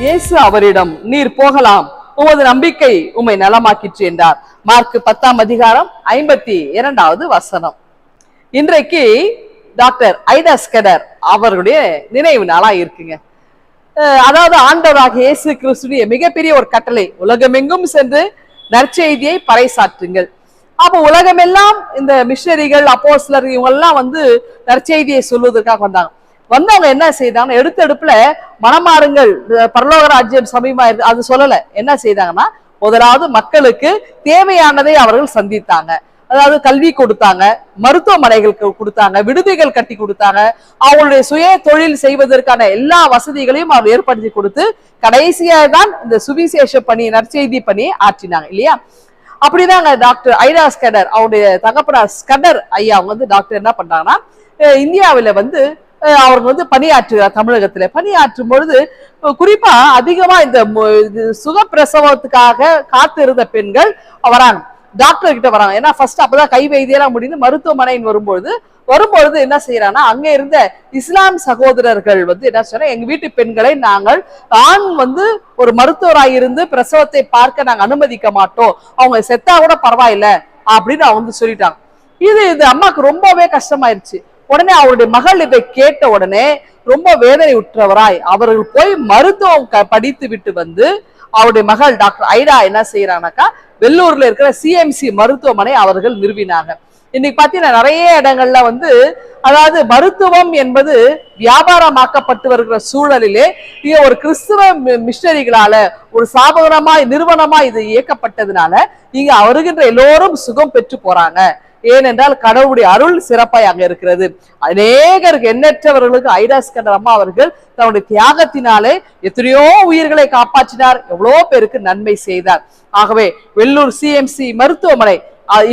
இயேசு அவரிடம், நீர் போகலாம், உமது நம்பிக்கை உம்மை நலமாக்கிற்று என்றார். மார்க் 10:52 இன்றைக்கு டாக்டர் ஐடா ஸ்கெடர் அவர்களுடைய நினைவு நாளா இருக்குங்க. அதாவது ஆண்டவராக இயேசு கிறிஸ்துவிய மிகப்பெரிய ஒரு கட்டளை, உலகமெங்கும் சென்று நற்செய்தியை பறைசாற்றுங்கள். அப்போ உலகமெல்லாம் இந்த மிஷனரிகள், அப்போஸ்தலர் இவங்க எல்லாம் நற்செய்தியை சொல்வதற்காக வந்தவங்க என்ன செய்தாங்க, எடுத்தெடுப்புல மனமாறுங்கள், பரலோக ராஜ்யம் சமீபமா இருக்கு அது சொல்லல. என்ன செய்தாங்கன்னா, முதலாவது மக்களுக்கு தேவையானதை அவர்கள் சந்தித்தாங்க. அதாவது கல்வி கொடுத்தாங்க, மருத்துவமனைகளுக்கு கொடுத்தாங்க, விடுதிகள் கட்டி கொடுத்தாங்க, அவங்களுடைய சுய தொழில் செய்வதற்கான எல்லா வசதிகளையும் அவர் ஏற்படுத்தி கொடுத்து கடைசியாக தான் இந்த சுவிசேஷ பணி, நற்செய்தி பணியை ஆற்றினாங்க இல்லையா. அப்படிதாங்க டாக்டர் ஐடா ஸ்கெடர், அவருடைய தகப்பனார் ஸ்கெடர் ஐயா அவங்க டாக்டர் என்ன பண்றாங்கன்னா, இந்தியாவில அவருக்கு பணியாற்றுகிறார். தமிழகத்துல பணியாற்றும் பொழுது குறிப்பா அதிகமா இந்த சுகப்பிரசவத்துக்காக காத்து இருந்த பெண்கள் வராங்க, டாக்டர் கிட்ட வராங்க. ஏன்னா ஃபர்ஸ்ட் அப்பதான் கை வைத்தியெல்லாம் முடிந்து மருத்துவமனைன்னு வரும்பொழுது என்ன செய்யறாங்கன்னா, அங்க இருந்த இஸ்லாம் சகோதரர்கள் என்ன சொன்னா, எங்க வீட்டு பெண்களை நாங்கள் ஆண் ஒரு மருத்துவராய் இருந்து பிரசவத்தை பார்க்க நாங்க அனுமதிக்க மாட்டோம், அவங்க செத்தா கூட பரவாயில்ல அப்படின்னு அவங்க சொல்லிட்டாங்க. இது அம்மாக்கு ரொம்பவே கஷ்டமாயிருச்சு. உடனே அவருடைய மகள் இதை கேட்ட உடனே ரொம்ப வேதனை உற்றவராய் அவர்கள் போய் மருத்துவம் படித்து விட்டு அவருடைய மகள் டாக்டர் ஐடா என்ன செய்யறாங்கனாக்கா, வெள்ளூர்ல இருக்கிற சிஎம்சி மருத்துவமனை அவர்கள் நிறுவினாங்க. இன்னைக்கு பாத்தீங்கன்னா நிறைய இடங்கள்ல அதாவது மருத்துவம் என்பது வியாபாரமாக்கப்பட்டு வருகிற சூழலிலே ஒரு கிறிஸ்துவ மிஷனரிகளால ஒரு சாபகரமாய் நிறுவனமா இது இயக்கப்பட்டதுனால இங்க வருகின்ற எல்லோரும் சுகம் பெற்று போறாங்க. ஏனென்றால் கடவுளுடைய அருள் சிறப்பாய் அங்க இருக்கிறது. அநேகருக்கு, எண்ணற்றவர்களுக்கு ஐடா ஸ்கெடர் அம்மா அவர்கள் தன்னுடைய தியாகத்தினாலே எத்தனையோ உயிர்களை காப்பாற்றினார், எவ்வளோ பேருக்கு நன்மை செய்தார். ஆகவே வெள்ளூர் சிஎம்சி மருத்துவமனை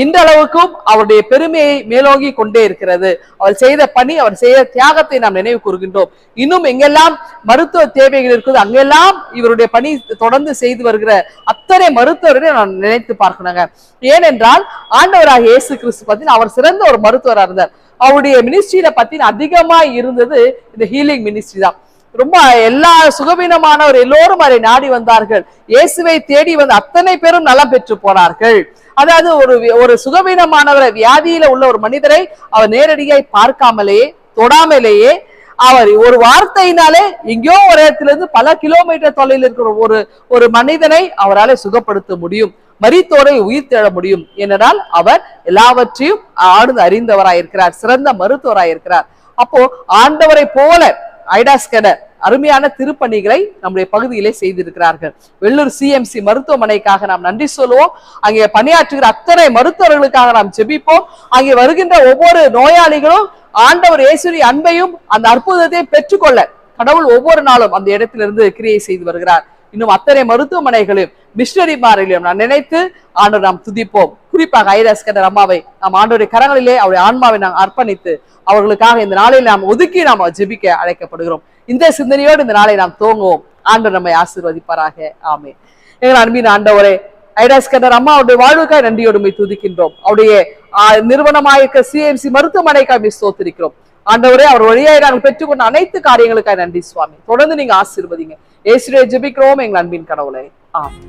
இன்றளவுக்கும் அவருடைய பெருமையை மேலோங்கி கொண்டே இருக்கிறது. அவர் செய்த பணி, அவர் செய்த தியாகத்தை நாம் நினைவு கூறுகின்றோம். இன்னும் எங்கெல்லாம் மருத்துவ தேவைகள் இருக்குது அங்கெல்லாம் இவருடைய பணி தொடர்ந்து செய்து வருகிற அத்தனை மருத்துவர்களை நான் நினைத்து பார்க்கணுங்க. ஏனென்றால் ஆண்டவராக இயேசு கிறிஸ்து பார்த்தீங்கன்னா அவர் சிறந்த ஒரு மருத்துவராக இருந்தார். அவருடைய மினிஸ்ட்ரியில பார்த்தீங்கன்னா அதிகமா இருந்தது இந்த ஹீலிங் மினிஸ்ட்ரி தான். ரொம்ப எல்லா சுகவீனமானவர் எல்லோரும் அதை நாடி வந்தார்கள். இயேசுவை தேடி அத்தனை பேரும் நலம் பெற்று போனார்கள். அதாவது ஒரு சுகவீனமானவரை, வியாதியில உள்ள ஒரு மனிதரை அவர் நேரடியாய் பார்க்காமலேயே தொடாமலேயே அவர் ஒரு வார்த்தையினாலே எங்கேயோ ஒரு இடத்துல இருந்து பல கிலோமீட்டர் தொலைவில் இருக்கிற ஒரு மனிதனை அவரால் சுகப்படுத்த முடியும், மரித்தோரை உயிர் தேட முடியும். ஏனென்றால் அவர் எல்லாவற்றையும் ஆழ்ந்து அறிந்தவராயிருக்கிறார், சிறந்த மருத்துவராயிருக்கிறார். அப்போ ஆண்டவரை போல ஐடா ஸ்கெடர் அருமையான திருப்பணிகளை நம்முடைய பகுதியிலே செய்திருக்கிறார்கள். வெள்ளூர் சிஎம்சி மருத்துவமனைக்காக நாம் நன்றி சொல்லுவோம். அங்கே பணியாற்றுகிற அத்தனை மருத்துவர்களுக்காக நாம் ஜெபிப்போம். அங்கே வருகின்ற ஒவ்வொரு நோயாளிகளும் ஆண்டவர் இயேசுவின் அன்பையும் அந்த அற்புதத்தையும் பெற்றுக்கொள்ள கடவுள் ஒவ்வொரு நாளும் அந்த இடத்திலிருந்து கிரியை செய்து வருகிறார். இன்னும் அத்தனை மருத்துவமனைகளையும் மிஷனரிமார்களையும் நான் நினைத்து ஆண்டவர் நாம் துதிப்போம். குறிப்பாக ஐடா ஸ்கெடர் அம்மாவை நாம் ஆண்டவருடைய கரங்களிலே அவருடைய ஆன்மாவை நாம் அர்ப்பணித்து அவர்களுக்காக இந்த நாளில் நாம் ஒதுக்கி நாம் ஜெபிக்க அழைக்கப்படுகிறோம். இந்த சிந்தனையோடு இந்த நாளை நாம் துவங்குவோம். ஆண்டவர் நம்மை ஆசீர்வதிப்பாராக. ஆமென். எங்கள் அன்பின் ஆண்டவரே, ஐடா ஸ்கெடர் அம்மா அவருடைய வாழ்வுக்காய் நன்றியோடு துதிக்கின்றோம். அவருடைய நிறுவனமாயிருக்க சிஎம்சி மருத்துவமனைக்காக ஸ்தோத்திரிக்கிறோம். ஆண்டவரே, அவர் வழியாக நாங்கள் பெற்றுக்கொண்ட அனைத்து காரியங்களுக்காக நன்றி சுவாமி. தொடர்ந்து நீங்க ஆசீர்வதிங்க. இயேசுவே ஜெபிக்கிறோம் எங்கள் அன்பின் கடவுளே. ஆமென்.